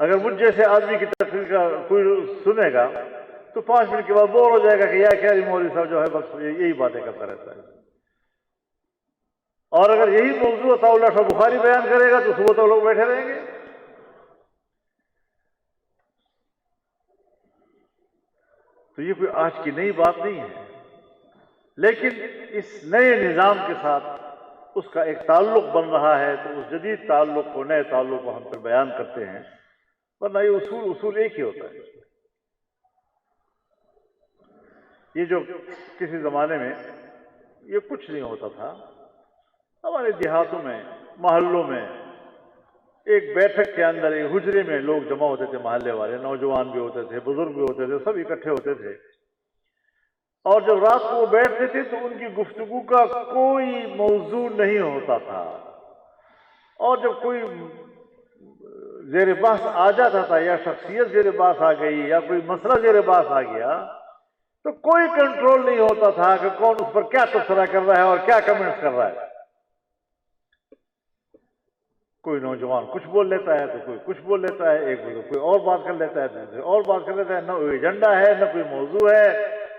اگر مجھ جیسے آدمی کی تقریر کا کوئی سنے گا تو 5 منٹ کے بعد بور ہو جائے گا کہ یا کیا مولوی صاحب جو ہے بس یہی باتیں کرتا رہتا ہے. اور اگر یہی موضوع عطاء اللہ شاہ بخاری بیان کرے گا تو صبح تک لوگ بیٹھے رہیں گے. تو یہ کوئی آج کی نئی بات نہیں ہے، لیکن اس نئے نظام کے ساتھ اس کا ایک تعلق بن رہا ہے، تو اس جدید تعلق کو، نئے تعلق کو ہم پھر بیان کرتے ہیں، ورنہ یہ اصول ایک ہی ہوتا ہے. یہ جو کسی زمانے میں یہ کچھ نہیں ہوتا تھا، ہمارے دیہاتوں میں، محلوں میں ایک بیٹھک کے اندر، ایک حجرے میں لوگ جمع ہوتے تھے، محلے والے، نوجوان بھی ہوتے تھے، بزرگ بھی ہوتے تھے، سب اکٹھے ہوتے تھے. اور جب رات کو وہ بیٹھتے تھے تو ان کی گفتگو کا کوئی موضوع نہیں ہوتا تھا، اور جب کوئی زیر بحث آ جاتا تھا، یا شخصیت زیر بحث آ گئی، یا کوئی مسئلہ زیر بحث آ گیا، تو کوئی کنٹرول نہیں ہوتا تھا کہ کون اس پر کیا تبصرہ کر رہا ہے اور کیا کمنٹس کر رہا ہے. کوئی نوجوان کچھ بول لیتا ہے تو کوئی کچھ بول لیتا ہے، ایک بزرگ کوئی اور بات کر لیتا ہے، دوسرے اور بات کر لیتا ہے. نہ کوئی ایجنڈا ہے، نہ کوئی موضوع ہے،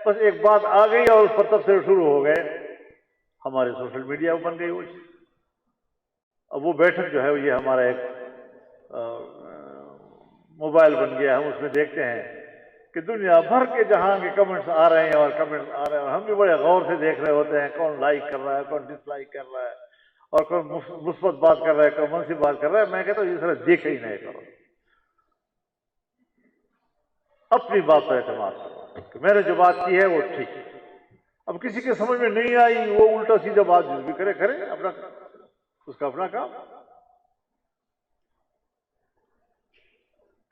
بس ایک بات آ گئی اور اس پر تبصرے شروع ہو گئے. ہمارے سوشل میڈیا بن گئی وہ. اب وہ بیٹھک جو ہے یہ ہمارا ایک موبائل بن گیا. ہم اس میں دیکھتے ہیں کہ دنیا بھر کے جہاں کے کمنٹس آ رہے ہیں اور کمنٹس آ رہے ہیں، اور ہم بھی بڑے غور سے دیکھ رہے ہوتے ہیں کون لائک کر رہا ہے، کون ڈس لائک کر رہا ہے، اور کوئی مثبت بات کر رہا ہے، کوئی منفی بات کر رہا ہے. میں کہتا ہوں یہ سر دیکھ ہی نہیں کرو، اپنی بات پر اعتماد کرو کہ میں نے جو بات کی ہے وہ ٹھیک ہے. اب کسی کے سمجھ میں نہیں آئی، وہ الٹا سیدھا بات جو بھی کرے اپنا، اس کا اپنا کام.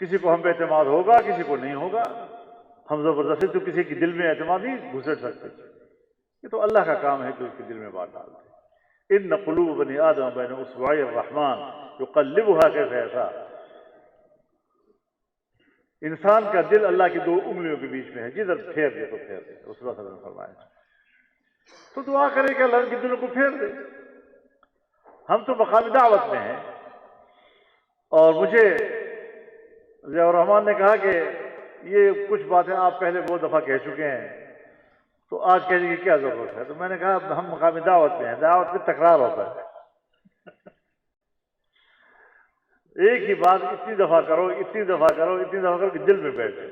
کسی کو ہم پہ اعتماد ہوگا، کسی کو نہیں ہوگا. ہم زبردستی تو کسی کی دل میں اعتماد نہیں گھسیٹ سکتے. یہ تو اللہ کا کام ہے کہ اس کے دل میں بات ڈال دے. ان قلوب بنی آدم بین اصبعی الرحمن یقلبها کیف یشاء. انسان کا دل اللہ کی 2 انگلیوں کے بیچ میں ہے، جدھر پھیر دے تو پھیر دے. رسول اللہ صلی اللہ علیہ وسلم نے فرمایا. تو دعا کرے کہ اللہ ان کے دلوں کو پھیر دے. ہم تو مقامی دعوت میں ہیں، اور مجھے ضیاء الرحمن نے کہا کہ یہ کچھ باتیں آپ پہلے بہت دفعہ کہہ چکے ہیں، تو آج کہنے کی کیا ضرورت ہے؟ تو میں نے کہا ہم مقامی دعوت میں ہیں، دعوت میں تکرار ہوتا ہے. ایک ہی بات اتنی دفعہ کرو، اتنی دفعہ کرو، اتنی دفعہ کرو کہ دل میں بیٹھ جائے.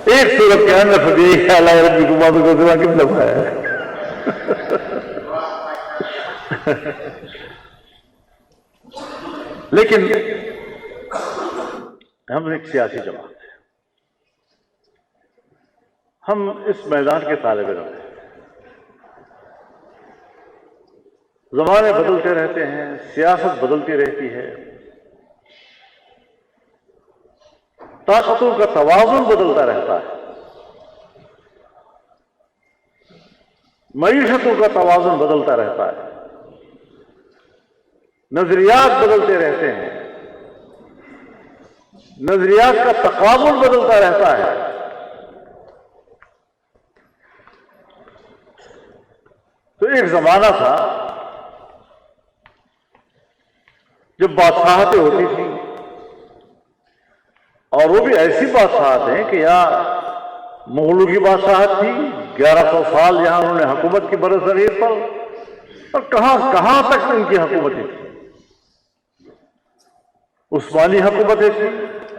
ایک صورت کے اندر فبی اللہ ربی کو باتوں کو سنا کتنا دفعہ ہے. لیکن ہم ایک سیاسی جماعت ہے، ہم اس میدان کے طالب علم ہیں. زمانے بدلتے رہتے ہیں، سیاست بدلتی رہتی ہے، طاقتوں کا توازن بدلتا رہتا ہے، معیشتوں کا توازن بدلتا رہتا ہے، نظریات بدلتے رہتے ہیں، نظریات کا تقابل بدلتا رہتا ہے. تو ایک زمانہ تھا جب بادشاہتیں ہوتی تھیں، اور وہ بھی ایسی بادشاہتیں کہ یہاں مغلوں کی بادشاہت تھی، 1100 سال یہاں انہوں نے حکومت کی برصغیر پر، اور کہاں تک ان کی حکومتیں تھیں. عثمانی حکومتیں تھیں،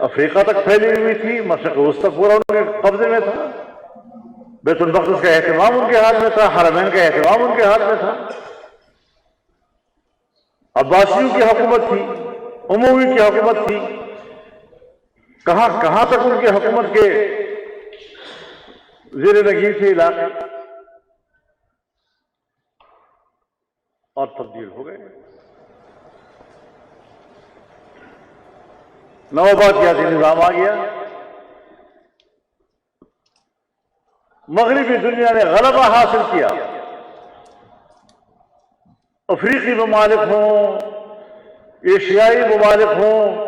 افریقہ تک پھیلی ہوئی تھی، مشرق وسطی پورا ان کے قبضے میں تھا، بیت المقدس کا اہتمام ان کے ہاتھ میں تھا، حرمین کا اہتمام ان کے ہاتھ میں تھا. عباسیوں کی حکومت تھی، اموی کی حکومت تھی، کہاں تک ان کی حکومت کے زیر نگین تھے علاقے، اور تبدیل ہو گئے. نوآبادیاتی نظام آ گیا، مغربی دنیا نے غلبہ حاصل کیا. افریقی ممالک ہوں، ایشیائی ممالک ہوں،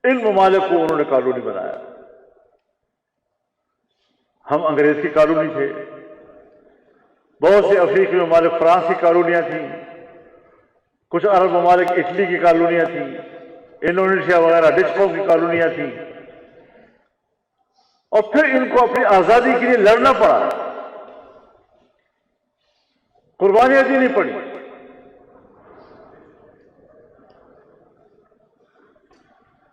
ان ممالک کو انہوں نے کالونی بنایا. ہم انگریز کی کالونی تھے، بہت سے افریقی ممالک فرانس کی کالونیاں تھیں، کچھ عرب ممالک اٹلی کی کالونیاں تھیں، انڈونیشیا وغیرہ ڈچ قوم کی کالونیاں تھیں، اور پھر ان کو اپنی آزادی کے لیے لڑنا پڑا، قربانیاں دینی پڑی.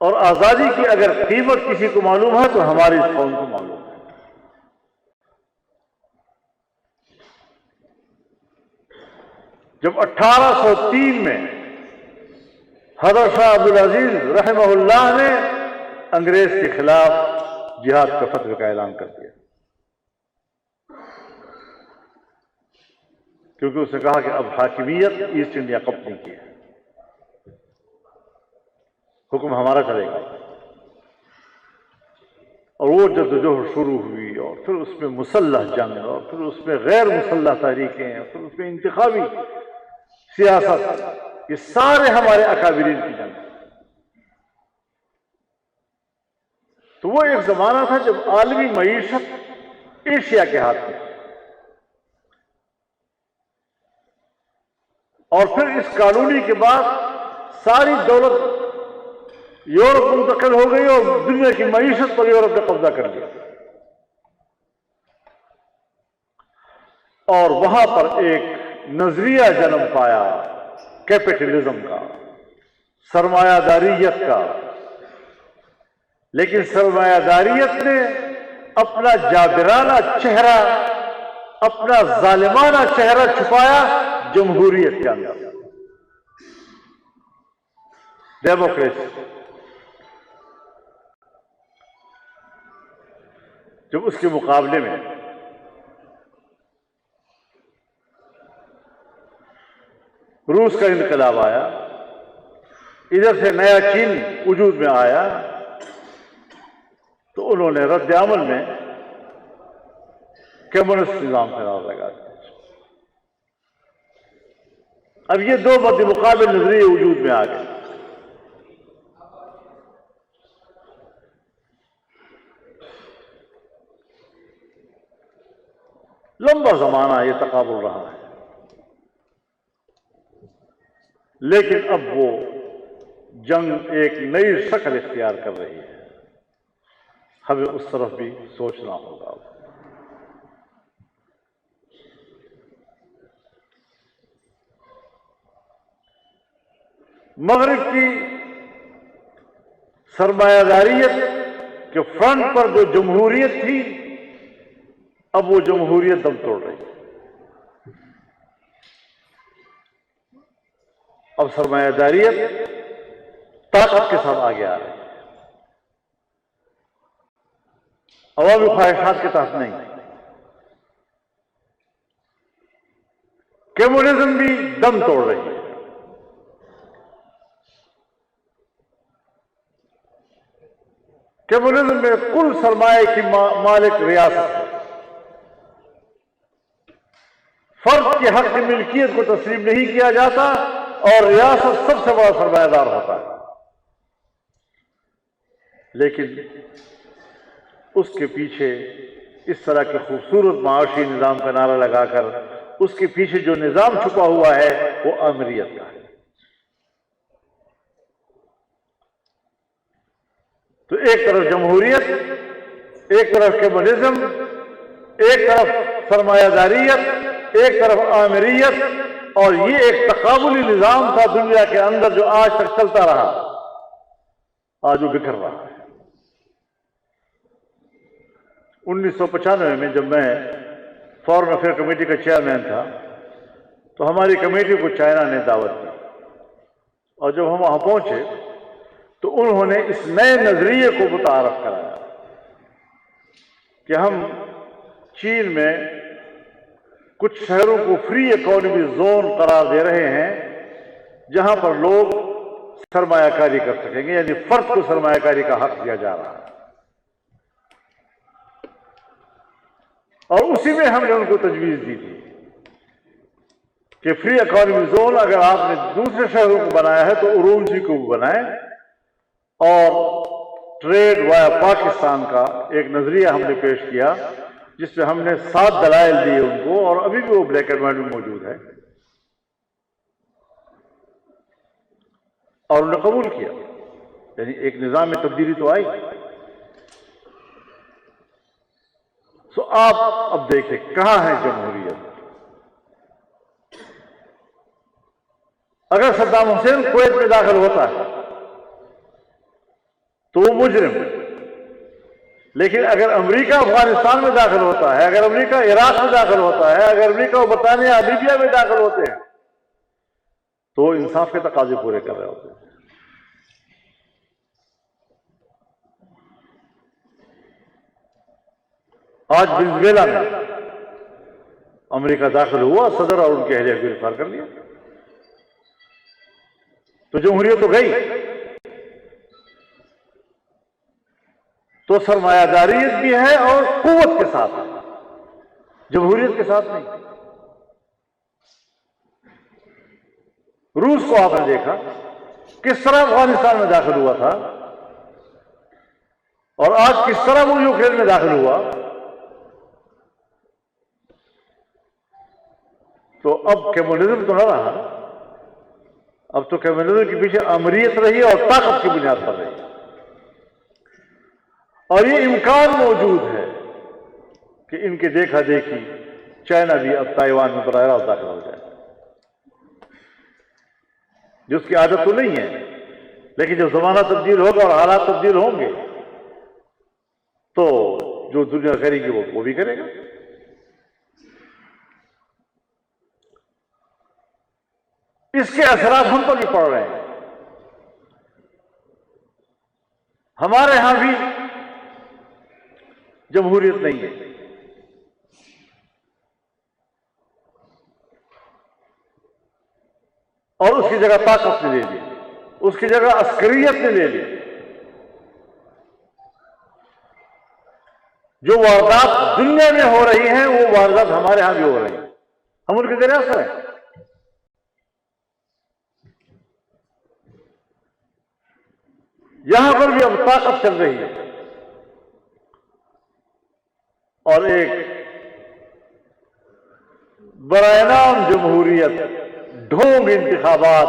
اور آزادی کی اگر قیمت کسی کو معلوم ہے تو ہماری اس قوم کو معلوم ہے. جب 1803 میں حضرت شاہ عبدالعزیز رحمہ اللہ نے انگریز کے خلاف جہاد کا فتوی کا اعلان کر دیا، کیونکہ اس نے کہا کہ اب حاکمیت ایسٹ انڈیا کمپنی کی ہے، حکم ہمارا چلے گا. اور وہ جدوجہد شروع ہوئی، اور پھر اس میں مسلح جنگ، اور پھر اس میں غیر مسلح تحریکیں، اور پھر اس میں انتخابی سیاست، یہ سارے ہمارے اکابرین کی جنگ. تو وہ ایک زمانہ تھا جب عالمی معیشت ایشیا کے ہاتھ میں، اور پھر اس کالونی کے بعد ساری دولت یورپ منتقل ہو گئی، اور دنیا کی معیشت پر یورپ نے قبضہ کر لیا. اور وہاں پر ایک نظریہ جنم پایا کیپٹلزم کا، سرمایہ داریت کا. لیکن سرمایہ داریت نے اپنا جابرانہ چہرہ، اپنا ظالمانہ چہرہ چھپایا جمہوریت کے اندر، ڈیموکریسی. جب اس کے مقابلے میں روس کا انقلاب آیا، ادھر سے نیا چین وجود میں آیا، تو انہوں نے رد عمل میں کمیونسٹ نظام کا نام لگا دیا. اب یہ دو مد مقابل نظریے وجود میں آ گئے. لمبا زمانہ یہ تقابل رہا ہے، لیکن اب وہ جنگ ایک نئی شکل اختیار کر رہی ہے. ہمیں اس طرف بھی سوچنا ہوگا. مغرب کی سرمایہ داریت کے فرنٹ پر جو جمہوریت تھی، اب وہ جمہوریت دم توڑ رہی ہے. اب سرمایہ داریت طاقت کے ساتھ آگے آ رہی ہے، عوامی خواہشات کے تحت نہیں. کمیونزم بھی دم توڑ رہی ہے. کمیونزم میں کل سرمایہ کی مالک ریاست ہے. فرد کے حق کی ملکیت کو تسلیم نہیں کیا جاتا، اور ریاست سب سے بڑا سرمایہ دار ہوتا ہے. لیکن اس کے پیچھے اس طرح کے خوبصورت معاشی نظام کا نعرہ لگا کر اس کے پیچھے جو نظام چھپا ہوا ہے وہ آمریت کا ہے. تو ایک طرف جمہوریت، ایک طرف کمیونزم، ایک طرف سرمایہ داریت، ایک طرف آمریت، اور یہ ایک تقابلی نظام تھا دنیا کے اندر جو آج تک چلتا رہا. آج وہ بکھر رہا ہے. 1995 میں جب میں فارن افیئر کمیٹی کا چیئرمین تھا تو ہماری کمیٹی کو چائنا نے دعوت دی، اور جب ہم وہاں پہنچے تو انہوں نے اس نئے نظریے کو متعارف کرایا کہ ہم چین میں کچھ شہروں کو فری اکانومی زون قرار دے رہے ہیں جہاں پر لوگ سرمایہ کاری کر سکیں گے، یعنی فرد کو سرمایہ کاری کا حق دیا جا رہا ہے. اور اسی میں ہم نے ان کو تجویز دی تھی کہ فری اکانومی زون اگر آپ نے دوسرے شہروں کو بنایا ہے تو اورونچی کو بھی بنائیں. اور ٹریڈ وایا پاکستان کا ایک نظریہ ہم نے پیش کیا جس میں ہم نے 7 دلائل دیے ان کو، اور ابھی بھی وہ بلیک اینڈ وائٹ میں موجود ہے اور انہوں نے قبول کیا، یعنی ایک نظام میں تبدیلی تو آئی۔ سو آپ اب دیکھیں کہاں ہے جمہوریت؟ اگر صدام حسین کویت میں داخل ہوتا ہے تو وہ مجرم ہے، لیکن اگر امریکہ افغانستان میں داخل ہوتا ہے، اگر امریکہ عراق میں داخل ہوتا ہے، اگر امریکہ و برطانیہ لیبیا میں داخل ہوتے ہیں تو وہ انصاف کے تقاضے پورے کر رہے ہوتے ہیں۔ آج وینزویلا میں امریکہ داخل ہوا، صدر اور ان کے اہلیہ کو گرفتار کر لیا، تو جمہوریت تو گئی۔ تو سرمایہ داریت بھی ہے اور قوت کے ساتھ ہے، جمہوریت کے ساتھ نہیں۔ روس کو آپ نے دیکھا کس طرح افغانستان میں داخل ہوا تھا، اور آج کس طرح وہ یوکرین میں داخل ہوا۔ تو اب کمیونزم تو نہ رہا، اب تو کمیونزم کے پیچھے امریت رہی اور طاقت کی بنیاد پر رہی، اور یہ امکان موجود ہے کہ ان کے دیکھا دیکھی چائنا بھی اب تائیوان میں براہ راست داخل ہو جائے، جس کی عادت تو نہیں ہے، لیکن جب زمانہ تبدیل ہوگا اور حالات تبدیل ہوں گے تو جو دنیا کرے گی وہ بھی کرے گا۔ اس کے اثرات ہم پر بھی پڑ رہے ہیں۔ ہمارے ہاں بھی جمہوریت نہیں ہے، اور اس کی جگہ طاقت نے لے لی، اس کی جگہ عسکریت نے لے لی۔ جو واردات دنیا میں ہو رہی ہیں وہ واردات ہمارے ہاں بھی ہو رہی ہیں، ہم ان کے ذریعے اثر ہیں۔ یہاں پر بھی اب طاقت چل رہی ہے، اور ایک برائے نام جمہوریت ڈھونگ انتخابات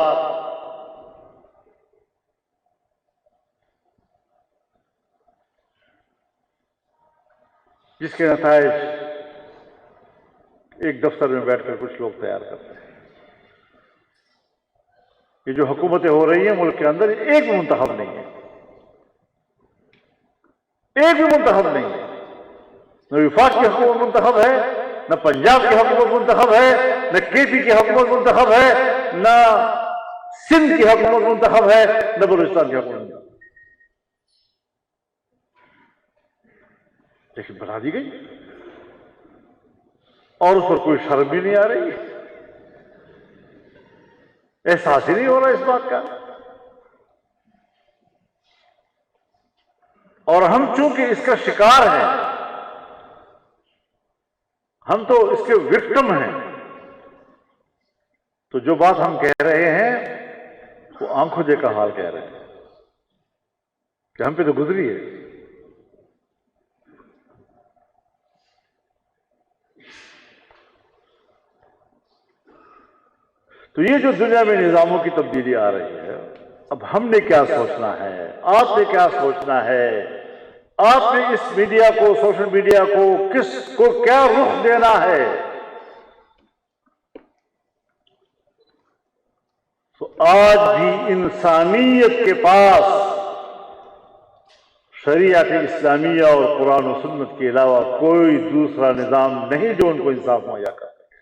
جس کے نتائج ایک دفتر میں بیٹھ کر کچھ لوگ تیار کرتے ہیں۔ یہ جو حکومتیں ہو رہی ہیں ملک کے اندر، ایک بھی منتخب نہیں ہے، ایک بھی منتخب نہیں ہے۔ نہ وفاق کی حکومت منتخب ہے، نہ پنجاب کی حکومت منتخب ہے، نہ کے پی کی حکومت منتخب ہے، نہ سندھ کی حکومت منتخب ہے، نہ بلوچستان کی حکومت منتخب ہے، لیکن بنا دی گئی، اور اس پر کوئی شرم بھی نہیں آ رہی، احساس ہی نہیں ہو رہا اس بات کا۔ اور ہم چونکہ اس کا شکار ہیں، ہم تو اس کے وکٹم ہیں، تو جو بات ہم کہہ رہے ہیں وہ آنکھوں دیکھا حال کہہ رہے ہیں کہ ہم پہ تو گزری ہے۔ تو یہ جو دنیا میں نظاموں کی تبدیلی آ رہی ہے، اب ہم نے کیا سوچنا ہے، آپ نے کیا سوچنا ہے، آپ نے اس میڈیا کو، سوشل میڈیا کو، کس کو کیا رخ دینا ہے۔ تو آج بھی انسانیت کے پاس شریعت اسلامیہ اور قرآن و سنت کے علاوہ کوئی دوسرا نظام نہیں جو ان کو انصاف مہیا کرے۔